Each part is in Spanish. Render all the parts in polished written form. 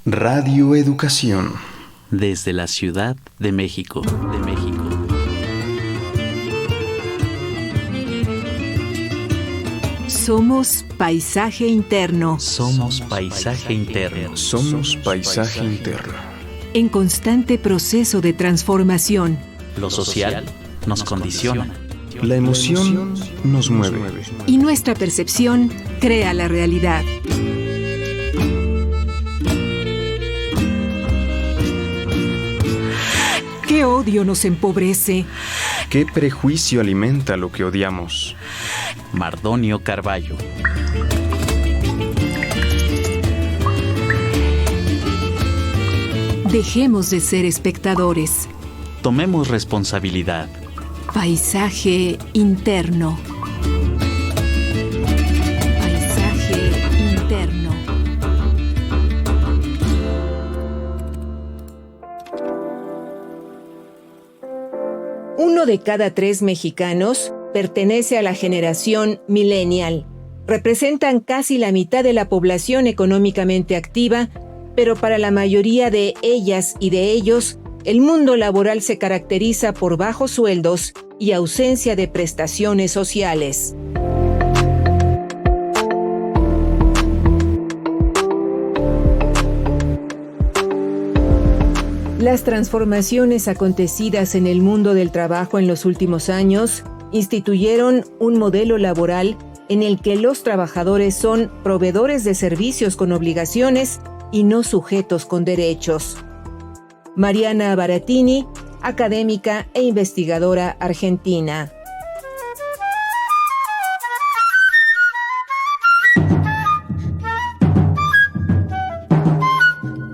Radio Educación. Desde la Ciudad de México. Somos paisaje interno. Somos paisaje interno. Somos paisaje interno. En constante proceso de transformación. Lo social nos condiciona. La emoción nos mueve. Y nuestra percepción crea la realidad. ¿Qué odio nos empobrece? ¿Qué prejuicio alimenta lo que odiamos? Mardonio Carballo. Dejemos de ser espectadores. Tomemos responsabilidad. Paisaje interno. Paisaje interno. Uno de cada 3 mexicanos pertenece a la generación millennial. Representan casi la mitad de la población económicamente activa, pero para la mayoría de ellas y de ellos, el mundo laboral se caracteriza por bajos sueldos y ausencia de prestaciones sociales. Las transformaciones acontecidas en el mundo del trabajo en los últimos años instituyeron un modelo laboral en el que los trabajadores son proveedores de servicios con obligaciones y no sujetos con derechos. Mariana Baratini, académica e investigadora argentina.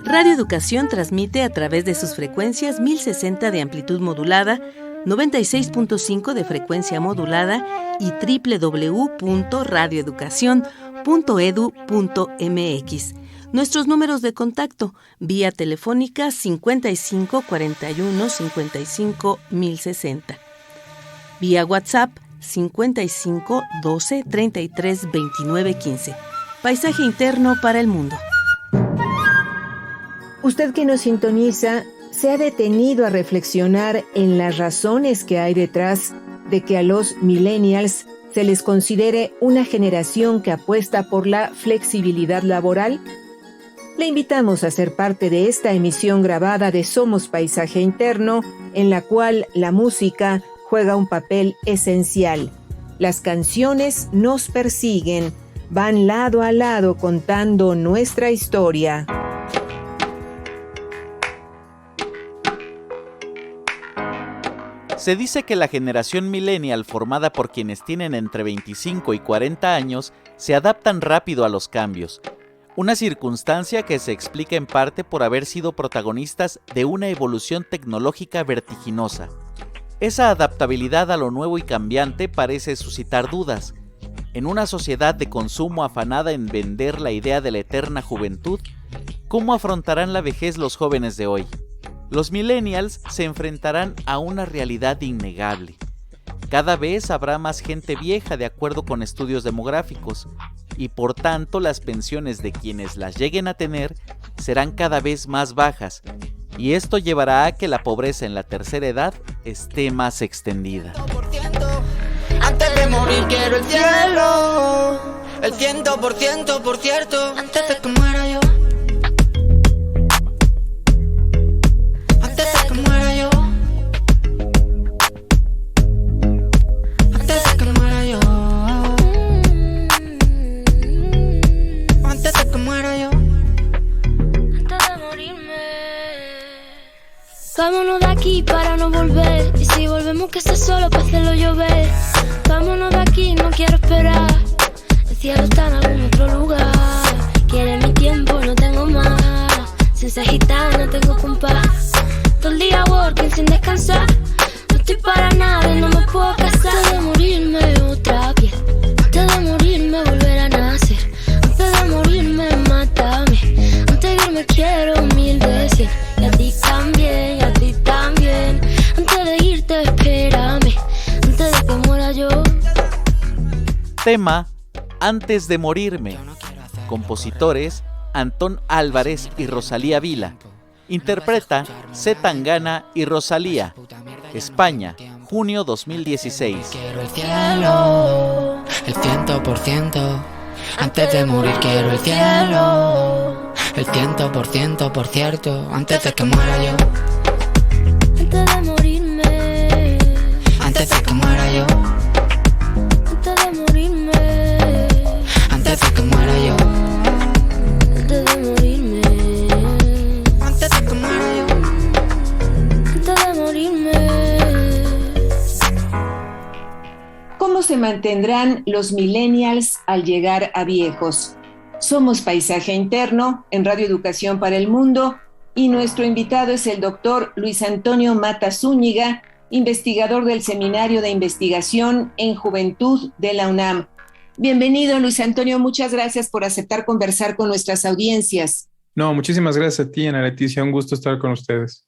Radio Educación transmite a través de sus frecuencias 1060 de amplitud modulada, 96.5 de frecuencia modulada y www.radioeducacion.edu.mx. Nuestros números de contacto, vía telefónica 55 41 55 1060. Vía WhatsApp 55 12 33 29 15. Paisaje interno para el mundo. Usted que nos sintoniza, ¿se ha detenido a reflexionar en las razones que hay detrás de que a los millennials se les considere una generación que apuesta por la flexibilidad laboral? Le invitamos a ser parte de esta emisión grabada de Somos Paisaje Interno, en la cual la música juega un papel esencial. Las canciones nos persiguen, van lado a lado contando nuestra historia. Se dice que la generación millennial, formada por quienes tienen entre 25 y 40 años, se adaptan rápido a los cambios. Una circunstancia que se explica en parte por haber sido protagonistas de una evolución tecnológica vertiginosa. Esa adaptabilidad a lo nuevo y cambiante parece suscitar dudas. En una sociedad de consumo afanada en vender la idea de la eterna juventud, ¿cómo afrontarán la vejez los jóvenes de hoy? Los millennials se enfrentarán a una realidad innegable. Cada vez habrá más gente vieja de acuerdo con estudios demográficos, y por tanto las pensiones de quienes las lleguen a tener serán cada vez más bajas, y esto llevará a que la pobreza en la tercera edad esté más extendida. Antes de morir quiero el cielo, el 100% por cierto, antes de que muera yo. Antes de que muera yo. Antes de que muera yo. Antes de que muera yo. Antes de morirme. Vámonos de aquí para no volver. Y si volvemos que esté solo para hacerlo llover. Vámonos de aquí, no quiero esperar. El cielo está en algún otro lugar. Quiere mi tiempo, no tengo más. Sin ser gitana, tengo compás. Todo el día working sin descansar. No estoy para nada y no me puedo casar. Antes de morirme otra piel. Antes de morirme volver a nacer. Antes de morirme mátame. Antes de irme quiero 1000 de 100. Y a ti también, y a ti también. Antes de irte espérame. Antes de que muera yo. Tema: Antes de morirme. Compositores: Antón Álvarez y Rosalía Vila. Interpreta C. Tangana y Rosalía. España, junio 2016. Quiero el cielo, el 100%. Antes de morir quiero el cielo, el 100%, por cierto. Antes de que muera yo, Antes de morirme, antes de que muera yo, antes de morirme, antes de que muera yo, antes de morirme, antes de que muera yo. antes de morirme. ¿Cómo se mantendrán los millennials al llegar a viejos? Somos Paisaje Interno en Radio Educación para el Mundo y nuestro invitado es el doctor Luis Antonio Mata Zúñiga, investigador del Seminario de Investigación en Juventud de la UNAM. Bienvenido, Luis Antonio, muchas gracias por aceptar conversar con nuestras audiencias. No, muchísimas gracias a ti, Ana Leticia, un gusto estar con ustedes.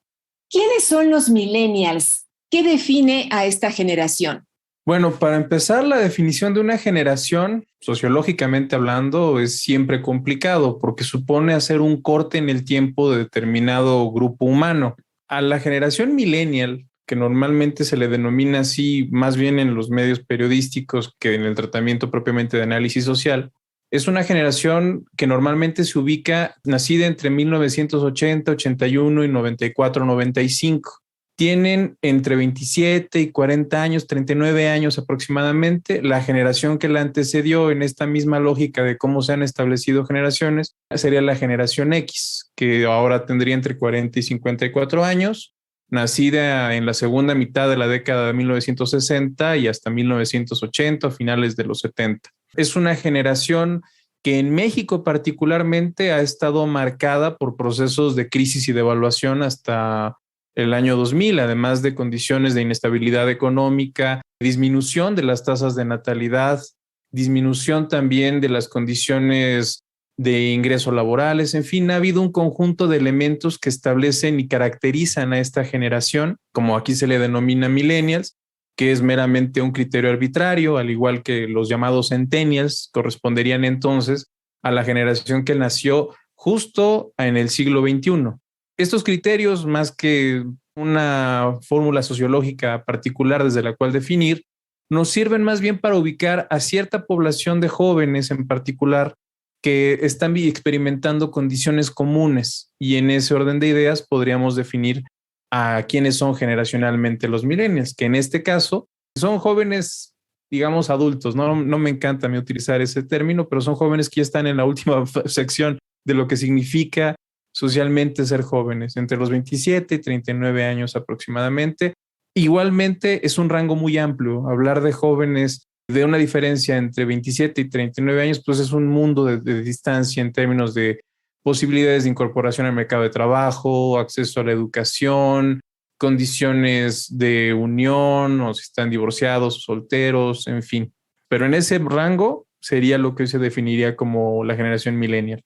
¿Quiénes son los millennials? ¿Qué define a esta generación? Bueno, para empezar, la definición de una generación, sociológicamente hablando, es siempre complicado porque supone hacer un corte en el tiempo de determinado grupo humano. A la generación millennial, que normalmente se le denomina así más bien en los medios periodísticos que en el tratamiento propiamente de análisis social, es una generación que normalmente se ubica nacida entre 1980, 81 y 94, 95. Tienen entre 27 y 40 años, 39 años aproximadamente. La generación que la antecedió en esta misma lógica de cómo se han establecido generaciones sería la generación X, que ahora tendría entre 40 y 54 años, nacida en la segunda mitad de la década de 1960 y hasta 1980, finales de los 70. Es una generación que en México particularmente ha estado marcada por procesos de crisis y devaluación hasta el año 2000, además de condiciones de inestabilidad económica, disminución de las tasas de natalidad, disminución también de las condiciones de ingresos laborales. En fin, ha habido un conjunto de elementos que establecen y caracterizan a esta generación, como aquí se le denomina millennials, que es meramente un criterio arbitrario, al igual que los llamados centennials, corresponderían entonces a la generación que nació justo en el siglo XXI. Estos criterios, más que una fórmula sociológica particular desde la cual definir, nos sirven más bien para ubicar a cierta población de jóvenes en particular que están experimentando condiciones comunes, y en ese orden de ideas podríamos definir a quiénes son generacionalmente los millennials, que en este caso son jóvenes, digamos, adultos. No me encanta a mí utilizar ese término, pero son jóvenes que ya están en la última sección de lo que significa socialmente ser jóvenes, entre los 27 y 39 años aproximadamente. Igualmente es un rango muy amplio. Hablar de jóvenes de una diferencia entre 27 y 39 años, pues es un mundo de distancia en términos de posibilidades de incorporación al mercado de trabajo, acceso a la educación, condiciones de unión, o si están divorciados o solteros, en fin. Pero en ese rango sería lo que hoy se definiría como la generación millennial.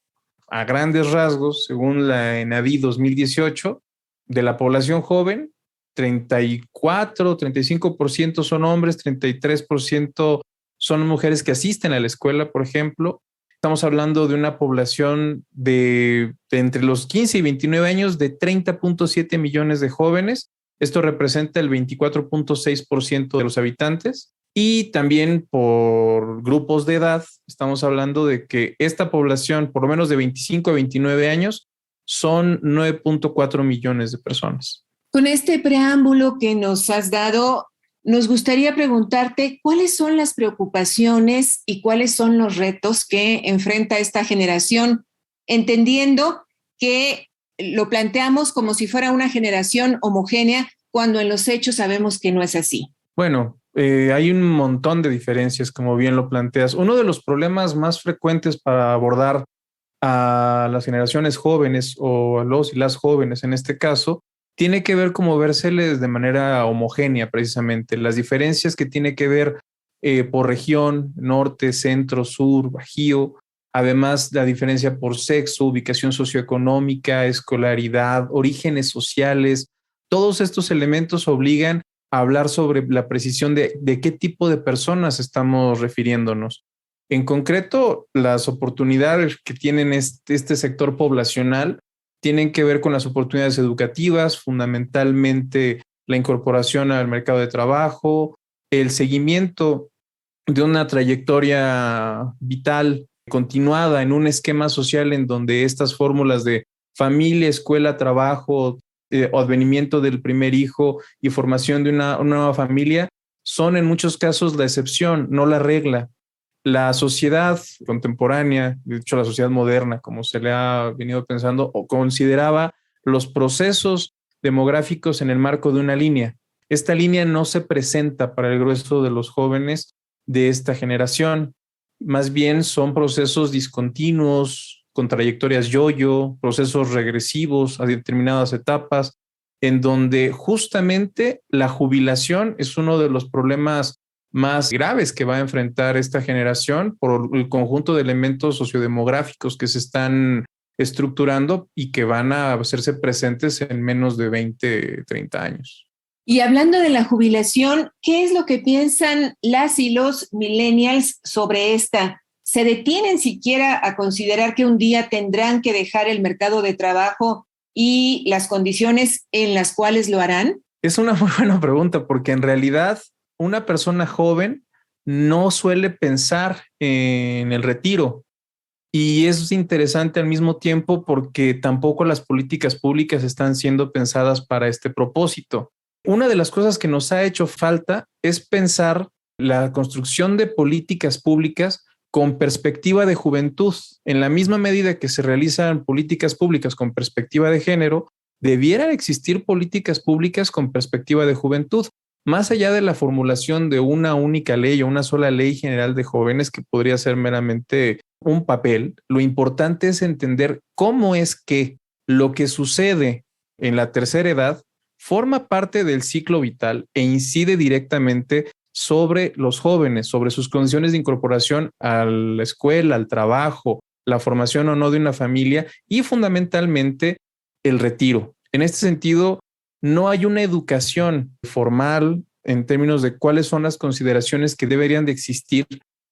A grandes rasgos, según la ENADI 2018, de la población joven, 34, 35% son hombres, 33% son mujeres que asisten a la escuela, por ejemplo. Estamos hablando de una población de entre los 15 y 29 años de 30.7 millones de jóvenes. Esto representa el 24.6% de los habitantes. Y también por grupos de edad, estamos hablando de que esta población, por lo menos de 25 a 29 años, son 9.4 millones de personas. Con este preámbulo que nos has dado, nos gustaría preguntarte cuáles son las preocupaciones y cuáles son los retos que enfrenta esta generación, entendiendo que lo planteamos como si fuera una generación homogénea, cuando en los hechos sabemos que no es así. Bueno, hay un montón de diferencias, como bien lo planteas. Uno de los problemas más frecuentes para abordar a las generaciones jóvenes o a los y las jóvenes en este caso, tiene que ver cómo vérseles de manera homogénea precisamente. Las diferencias que tiene que ver por región, norte, centro, sur, bajío, además la diferencia por sexo, ubicación socioeconómica, escolaridad, orígenes sociales. Todos estos elementos obligan a hablar sobre la precisión de qué tipo de personas estamos refiriéndonos. En concreto, las oportunidades que tienen este sector poblacional tienen que ver con las oportunidades educativas, fundamentalmente la incorporación al mercado de trabajo, el seguimiento de una trayectoria vital continuada en un esquema social en donde estas fórmulas de familia, escuela, trabajo, advenimiento del primer hijo y formación de una nueva familia son en muchos casos la excepción, no la regla. La sociedad contemporánea, de hecho la sociedad moderna, como se le ha venido pensando, o consideraba los procesos demográficos en el marco de una línea. Esta línea no se presenta para el grueso de los jóvenes de esta generación. Más bien son procesos discontinuos, con trayectorias yo-yo, procesos regresivos a determinadas etapas, en donde justamente la jubilación es uno de los problemas más graves que va a enfrentar esta generación por el conjunto de elementos sociodemográficos que se están estructurando y que van a hacerse presentes en menos de 20, 30 años. Y hablando de la jubilación, ¿qué es lo que piensan las y los millennials sobre esta? ¿Se detienen siquiera a considerar que un día tendrán que dejar el mercado de trabajo y las condiciones en las cuales lo harán? Es una muy buena pregunta, porque en realidad una persona joven no suele pensar en el retiro. Y es interesante al mismo tiempo porque tampoco las políticas públicas están siendo pensadas para este propósito. Una de las cosas que nos ha hecho falta es pensar la construcción de políticas públicas con perspectiva de juventud. En la misma medida que se realizan políticas públicas con perspectiva de género, debieran existir políticas públicas con perspectiva de juventud. Más allá de la formulación de una única ley o una sola ley general de jóvenes que podría ser meramente un papel, lo importante es entender cómo es que lo que sucede en la tercera edad forma parte del ciclo vital e incide directamente sobre los jóvenes, sobre sus condiciones de incorporación a la escuela, al trabajo, la formación o no de una familia y fundamentalmente el retiro. En este sentido, no hay una educación formal en términos de cuáles son las consideraciones que deberían de existir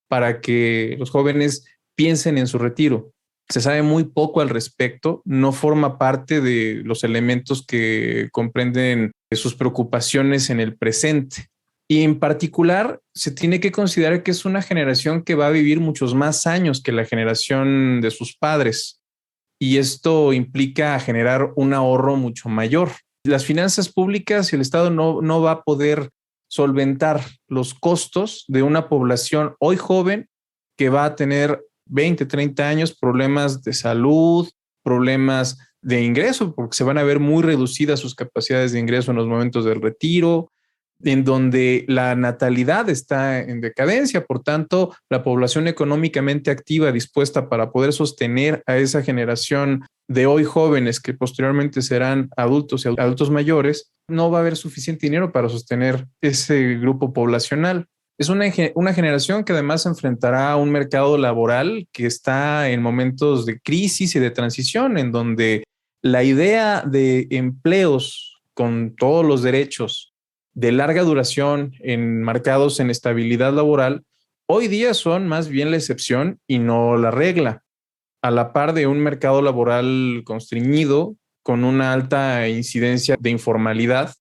para que los jóvenes piensen en su retiro. Se sabe muy poco al respecto, no forma parte de los elementos que comprenden sus preocupaciones en el presente. Y en particular, se tiene que considerar que es una generación que va a vivir muchos más años que la generación de sus padres. Y esto implica generar un ahorro mucho mayor. Las finanzas públicas y el Estado no va a poder solventar los costos de una población hoy joven que va a tener 20, 30 años, problemas de salud, problemas de ingreso, porque se van a ver muy reducidas sus capacidades de ingreso en los momentos del retiro, en donde la natalidad está en decadencia. Por tanto, la población económicamente activa dispuesta para poder sostener a esa generación de hoy jóvenes que posteriormente serán adultos y adultos mayores, no va a haber suficiente dinero para sostener ese grupo poblacional. Es una generación que además enfrentará a un mercado laboral que está en momentos de crisis y de transición, en donde la idea de empleos con todos los derechos de larga duración enmarcados en estabilidad laboral, hoy día son más bien la excepción y no la regla, a la par de un mercado laboral constreñido con una alta incidencia de informalidad,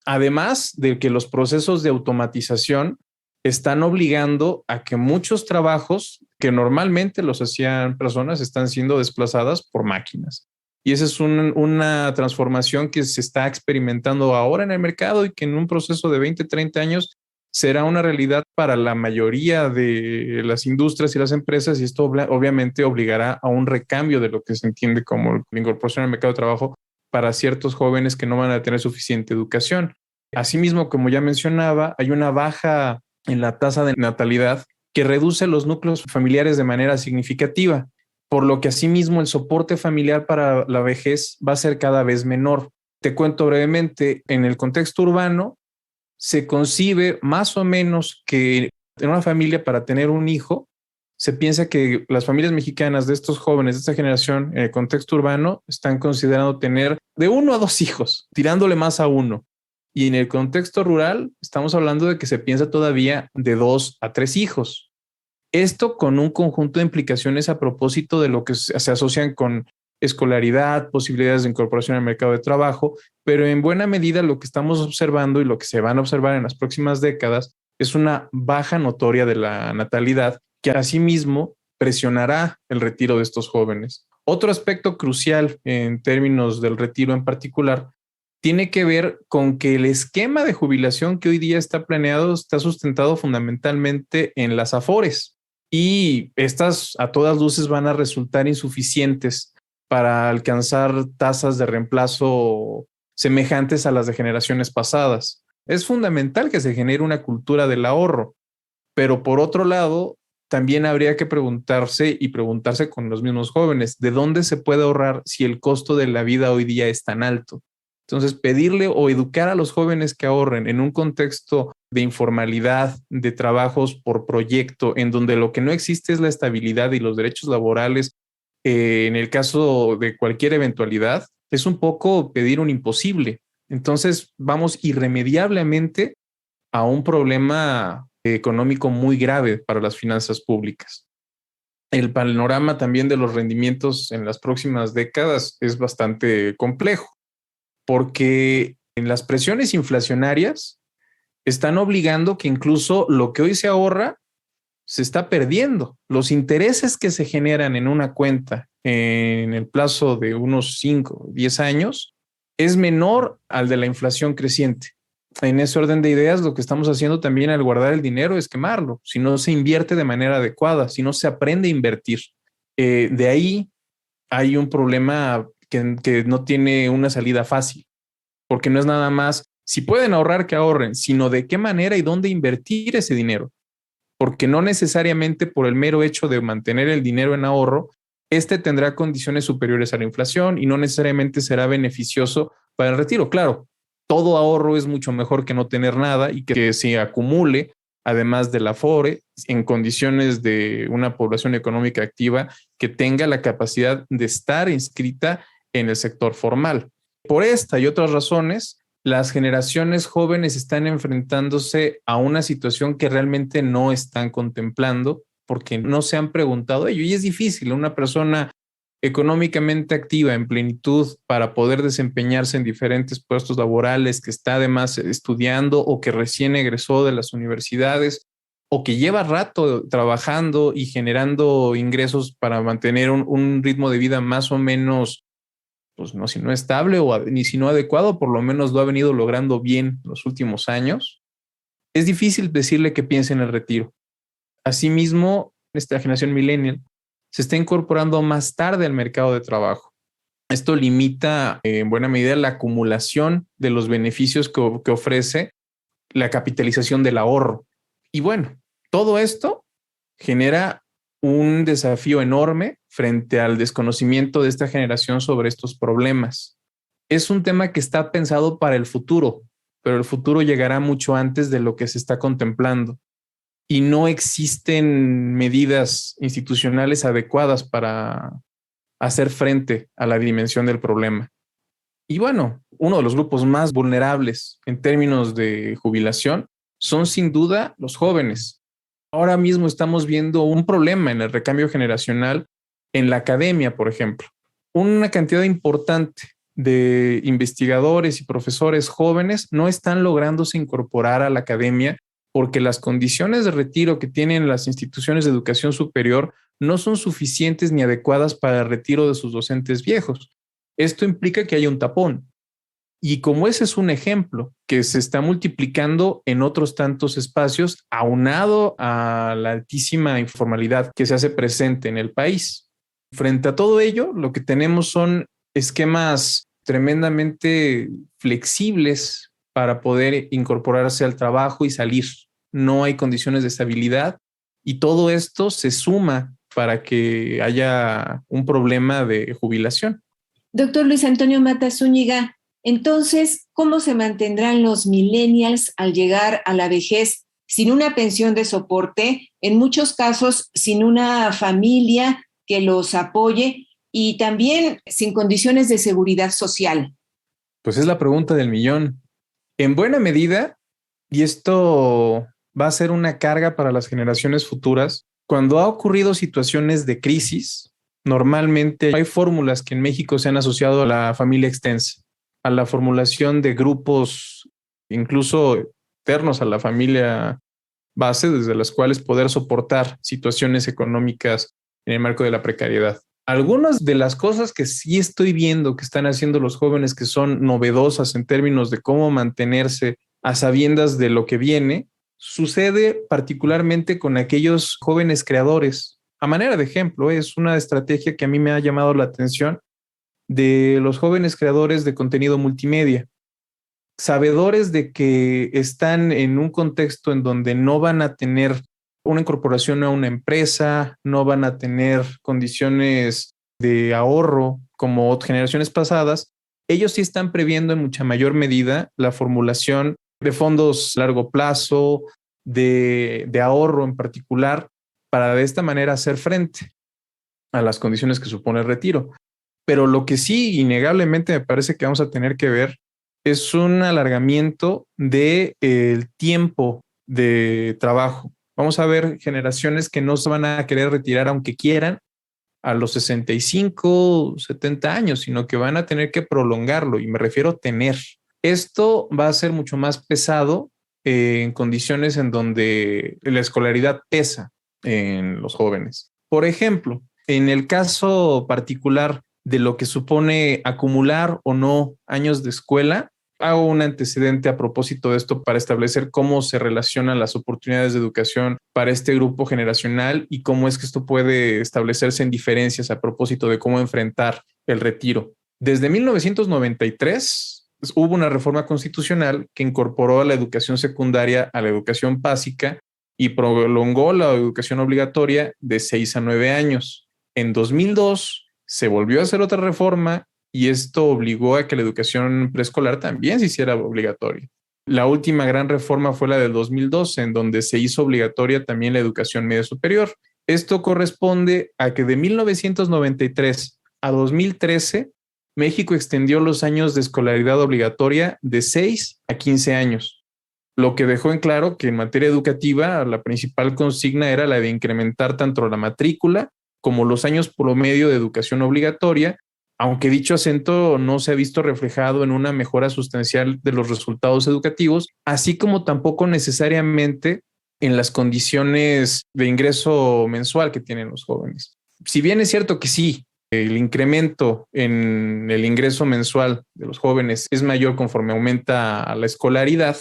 además de que los procesos de automatización están obligando a que muchos trabajos que normalmente los hacían personas están siendo desplazadas por máquinas. Y esa es una transformación que se está experimentando ahora en el mercado y que en un proceso de 20, 30 años será una realidad para la mayoría de las industrias y las empresas, y esto obviamente obligará a un recambio de lo que se entiende como la incorporación al mercado de trabajo para ciertos jóvenes que no van a tener suficiente educación. Asimismo, como ya mencionaba, hay una baja en la tasa de natalidad que reduce los núcleos familiares de manera significativa, por lo que asimismo el soporte familiar para la vejez va a ser cada vez menor. Te cuento brevemente, en el contexto urbano se concibe más o menos que en una familia para tener un hijo, se piensa que las familias mexicanas de estos jóvenes, de esta generación, en el contexto urbano, están considerando tener de 1 a 2 hijos, tirándole más a 1. Y en el contexto rural estamos hablando de que se piensa todavía de 2 a 3 hijos. Esto con un conjunto de implicaciones a propósito de lo que se asocian con escolaridad, posibilidades de incorporación al mercado de trabajo, pero en buena medida lo que estamos observando y lo que se van a observar en las próximas décadas es una baja notoria de la natalidad que asimismo presionará el retiro de estos jóvenes. Otro aspecto crucial en términos del retiro en particular tiene que ver con que el esquema de jubilación que hoy día está planeado está sustentado fundamentalmente en las AFORES y estas a todas luces van a resultar insuficientes para alcanzar tasas de reemplazo semejantes a las de generaciones pasadas. Es fundamental que se genere una cultura del ahorro, pero por otro lado, también habría que preguntarse con los mismos jóvenes, ¿de dónde se puede ahorrar si el costo de la vida hoy día es tan alto? Entonces, pedirle o educar a los jóvenes que ahorren en un contexto de informalidad, de trabajos por proyecto, en donde lo que no existe es la estabilidad y los derechos laborales, en el caso de cualquier eventualidad, es un poco pedir un imposible. Entonces, vamos irremediablemente a un problema económico muy grave para las finanzas públicas. El panorama también de los rendimientos en las próximas décadas es bastante complejo, porque en las presiones inflacionarias están obligando que incluso lo que hoy se ahorra se está perdiendo. Los intereses que se generan en una cuenta en el plazo de unos 5 o 10 años es menor al de la inflación creciente. En ese orden de ideas, lo que estamos haciendo también al guardar el dinero es quemarlo, si no se invierte de manera adecuada, si no se aprende a invertir. De ahí hay un problema que no tiene una salida fácil, porque no es nada más si pueden ahorrar que ahorren, sino de qué manera y dónde invertir ese dinero, porque no necesariamente por el mero hecho de mantener el dinero en ahorro, tendrá condiciones superiores a la inflación y no necesariamente será beneficioso para el retiro. Claro, todo ahorro es mucho mejor que no tener nada y que se acumule, además del Afore, en condiciones de una población económica activa que tenga la capacidad de estar inscrita en el sector formal. Por esta y otras razones, las generaciones jóvenes están enfrentándose a una situación que realmente no están contemplando porque no se han preguntado ello. Y es difícil, una persona económicamente activa en plenitud para poder desempeñarse en diferentes puestos laborales, que está además estudiando o que recién egresó de las universidades o que lleva rato trabajando y generando ingresos para mantener un ritmo de vida más o menos, pues no, si no estable o ni si no adecuado, por lo menos lo ha venido logrando bien los últimos años. Es difícil decirle que piense en el retiro. Asimismo, esta generación millennial se está incorporando más tarde al mercado de trabajo. Esto limita en buena medida la acumulación de los beneficios que ofrece la capitalización del ahorro. Y bueno, todo esto genera un desafío enorme frente al desconocimiento de esta generación sobre estos problemas. Es un tema que está pensado para el futuro, pero el futuro llegará mucho antes de lo que se está contemplando. Y no existen medidas institucionales adecuadas para hacer frente a la dimensión del problema. Y bueno, uno de los grupos más vulnerables en términos de jubilación son sin duda los jóvenes. Ahora mismo estamos viendo un problema en el recambio generacional en la academia, por ejemplo. Una cantidad importante de investigadores y profesores jóvenes no están lográndose incorporar a la academia porque las condiciones de retiro que tienen las instituciones de educación superior no son suficientes ni adecuadas para el retiro de sus docentes viejos. Esto implica que haya un tapón. Y como ese es un ejemplo que se está multiplicando en otros tantos espacios, aunado a la altísima informalidad que se hace presente en el país. Frente a todo ello, lo que tenemos son esquemas tremendamente flexibles para poder incorporarse al trabajo y salir. No hay condiciones de estabilidad y todo esto se suma para que haya un problema de jubilación. Doctor Luis Antonio Mata Zúñiga, entonces, ¿cómo se mantendrán los millennials al llegar a la vejez sin una pensión de soporte, en muchos casos sin una familia que los apoye y también sin condiciones de seguridad social? Pues es la pregunta del millón. En buena medida, y esto va a ser una carga para las generaciones futuras, Cuando ha ocurrido situaciones de crisis, normalmente hay fórmulas que en México se han asociado a la familia extensa, a la formulación de grupos incluso externos a la familia base, desde las cuales poder soportar situaciones económicas en el marco de la precariedad. Algunas de las cosas que sí estoy viendo que están haciendo los jóvenes que son novedosas en términos de cómo mantenerse a sabiendas de lo que viene, sucede particularmente con aquellos jóvenes creadores. A manera de ejemplo, es una estrategia que a mí me ha llamado la atención de los jóvenes creadores de contenido multimedia, sabedores de que están en un contexto en donde no van a tener una incorporación a una empresa, no van a tener condiciones de ahorro como generaciones pasadas. Ellos sí están previendo en mucha mayor medida la formulación de fondos a largo plazo, de ahorro en particular, para de esta manera hacer frente a las condiciones que supone el retiro. Pero lo que sí innegablemente me parece que vamos a tener que ver es un alargamiento del tiempo de trabajo. Vamos a ver generaciones que no se van a querer retirar aunque quieran a los 65, 70 años, sino que van a tener que prolongarlo, y me refiero a tener. Esto va a ser mucho más pesado en condiciones en donde la escolaridad pesa en los jóvenes. Por ejemplo, en el caso particular de lo que supone acumular o no años de escuela, hago un antecedente a propósito de esto para establecer cómo se relacionan las oportunidades de educación para este grupo generacional y cómo es que esto puede establecerse en diferencias a propósito de cómo enfrentar el retiro. Desde 1993 hubo una reforma constitucional que incorporó a la educación secundaria a la educación básica y prolongó la educación obligatoria de 6 a 9 años. En 2002 se volvió a hacer otra reforma y esto obligó a que la educación preescolar también se hiciera obligatoria. La última gran reforma fue la del 2012, en donde se hizo obligatoria también la educación media superior. Esto corresponde a que de 1993 a 2013, México extendió los años de escolaridad obligatoria de 6 a 15 años, lo que dejó en claro que en materia educativa la principal consigna era la de incrementar tanto la matrícula como los años promedio de educación obligatoria, aunque dicho acento no se ha visto reflejado en una mejora sustancial de los resultados educativos, así como tampoco necesariamente en las condiciones de ingreso mensual que tienen los jóvenes. Si bien es cierto que sí, el incremento en el ingreso mensual de los jóvenes es mayor conforme aumenta la escolaridad,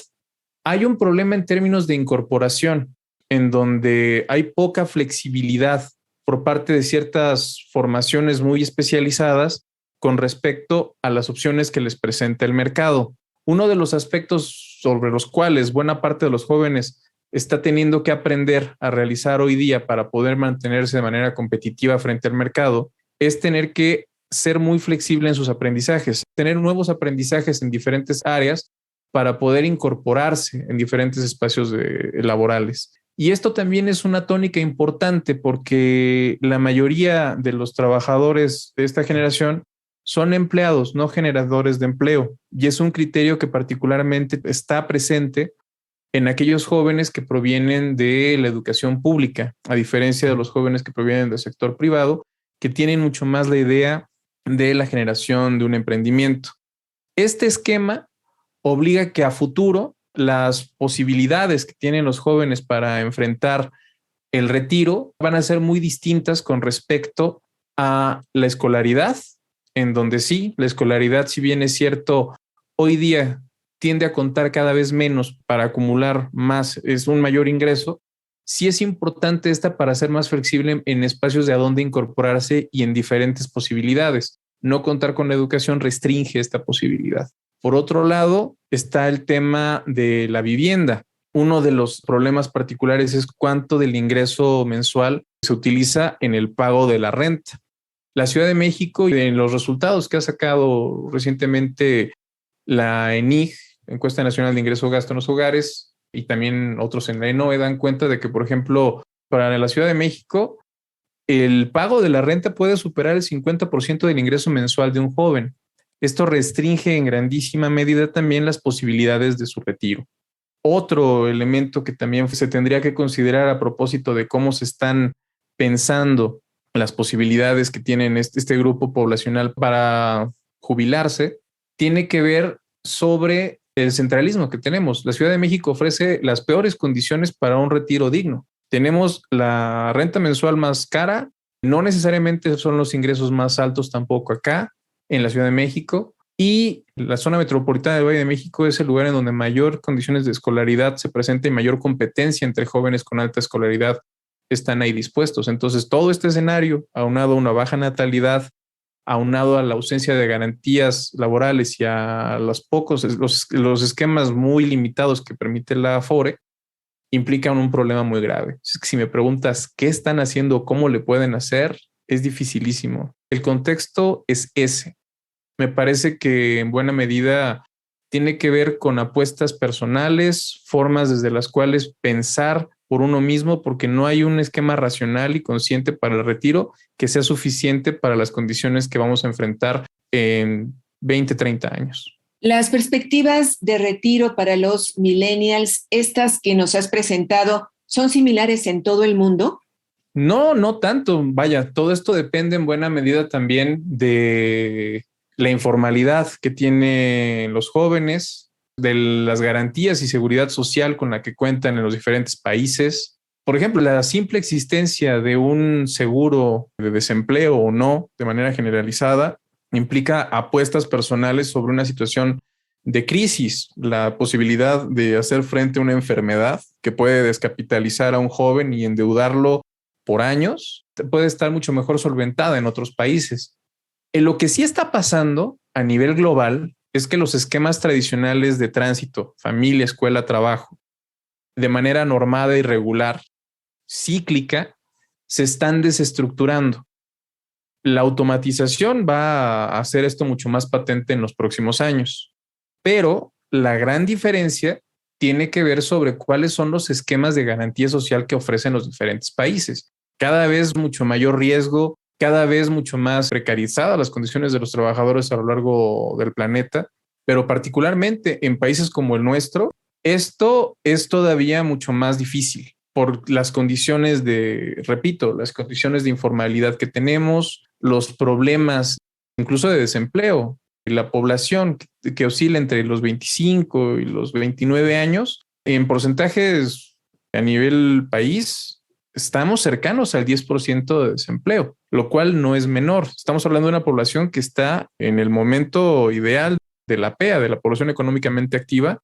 hay un problema en términos de incorporación, en donde hay poca flexibilidad por parte de ciertas formaciones muy especializadas con respecto a las opciones que les presenta el mercado. Uno de los aspectos sobre los cuales buena parte de los jóvenes está teniendo que aprender a realizar hoy día para poder mantenerse de manera competitiva frente al mercado es tener que ser muy flexible en sus aprendizajes, tener nuevos aprendizajes en diferentes áreas para poder incorporarse en diferentes espacios laborales. Y esto también es una tónica importante porque la mayoría de los trabajadores de esta generación son empleados, no generadores de empleo. Y es un criterio que particularmente está presente en aquellos jóvenes que provienen de la educación pública, a diferencia de los jóvenes que provienen del sector privado, que tienen mucho más la idea de la generación de un emprendimiento. Este esquema obliga que a futuro las posibilidades que tienen los jóvenes para enfrentar el retiro van a ser muy distintas con respecto a la escolaridad, en donde sí, la escolaridad, si bien es cierto, hoy día tiende a contar cada vez menos para acumular más, es un mayor ingreso, sí es importante esta para ser más flexible en espacios de a dónde incorporarse y en diferentes posibilidades. No contar con la educación restringe esta posibilidad. Por otro lado, está el tema de la vivienda. Uno de los problemas particulares es cuánto del ingreso mensual se utiliza en el pago de la renta. La Ciudad de México, y en los resultados que ha sacado recientemente la ENIG, Encuesta Nacional de Ingreso Gasto en los Hogares, y también otros en la ENOE, dan cuenta de que, por ejemplo, para la Ciudad de México, el pago de la renta puede superar el 50% del ingreso mensual de un joven. Esto restringe en grandísima medida también las posibilidades de su retiro. Otro elemento que también se tendría que considerar a propósito de cómo se están pensando las posibilidades que tienen este grupo poblacional para jubilarse, tiene que ver sobre el centralismo que tenemos. La Ciudad de México ofrece las peores condiciones para un retiro digno. Tenemos la renta mensual más cara, no necesariamente son los ingresos más altos tampoco acá en la Ciudad de México, y la zona metropolitana del Valle de México es el lugar en donde mayor condiciones de escolaridad se presenta y mayor competencia entre jóvenes con alta escolaridad están ahí dispuestos. Entonces, todo este escenario, aunado a una baja natalidad, aunado a la ausencia de garantías laborales y a los esquemas muy limitados que permite la Afore, implican un problema muy grave. Si me preguntas qué están haciendo, cómo le pueden hacer, es dificilísimo. El contexto es ese. Me parece que en buena medida tiene que ver con apuestas personales, formas desde las cuales pensar por uno mismo, porque no hay un esquema racional y consciente para el retiro que sea suficiente para las condiciones que vamos a enfrentar en 20, 30 años. Las perspectivas de retiro para los millennials, estas que nos has presentado, ¿son similares en todo el mundo? No, no tanto. Vaya, todo esto depende en buena medida también de la informalidad que tienen los jóvenes, de las garantías y seguridad social con la que cuentan en los diferentes países. Por ejemplo, la simple existencia de un seguro de desempleo o no, de manera generalizada, implica apuestas personales sobre una situación de crisis, la posibilidad de hacer frente a una enfermedad que puede descapitalizar a un joven y endeudarlo por años, puede estar mucho mejor solventada en otros países. Lo que sí está pasando a nivel global es que los esquemas tradicionales de tránsito, familia, escuela, trabajo, de manera normada y regular, cíclica, se están desestructurando. La automatización va a hacer esto mucho más patente en los próximos años, pero la gran diferencia tiene que ver sobre cuáles son los esquemas de garantía social que ofrecen los diferentes países. Cada vez mucho mayor riesgo, cada vez mucho más precarizadas las condiciones de los trabajadores a lo largo del planeta, pero particularmente en países como el nuestro, esto es todavía mucho más difícil por las condiciones las condiciones de informalidad que tenemos, los problemas incluso de desempleo. La población que oscila entre los 25 y los 29 años, en porcentajes a nivel país, estamos cercanos al 10% de desempleo, lo cual no es menor. Estamos hablando de una población que está en el momento ideal de la PEA, de la población económicamente activa,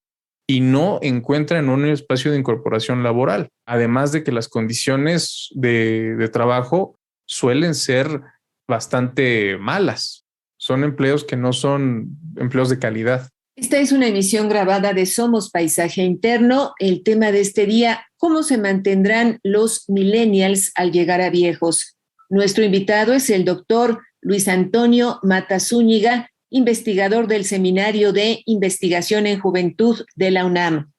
y no encuentra en un espacio de incorporación laboral. Además de que las condiciones de trabajo suelen ser bastante malas. Son empleos que no son empleos de calidad. Esta es una emisión grabada de Somos Paisaje Interno. El tema de este día, ¿cómo se mantendrán los millennials al llegar a viejos? Nuestro invitado es el doctor Luis Antonio Mata Zúñiga, investigador del Seminario de Investigación en Juventud de la UNAM.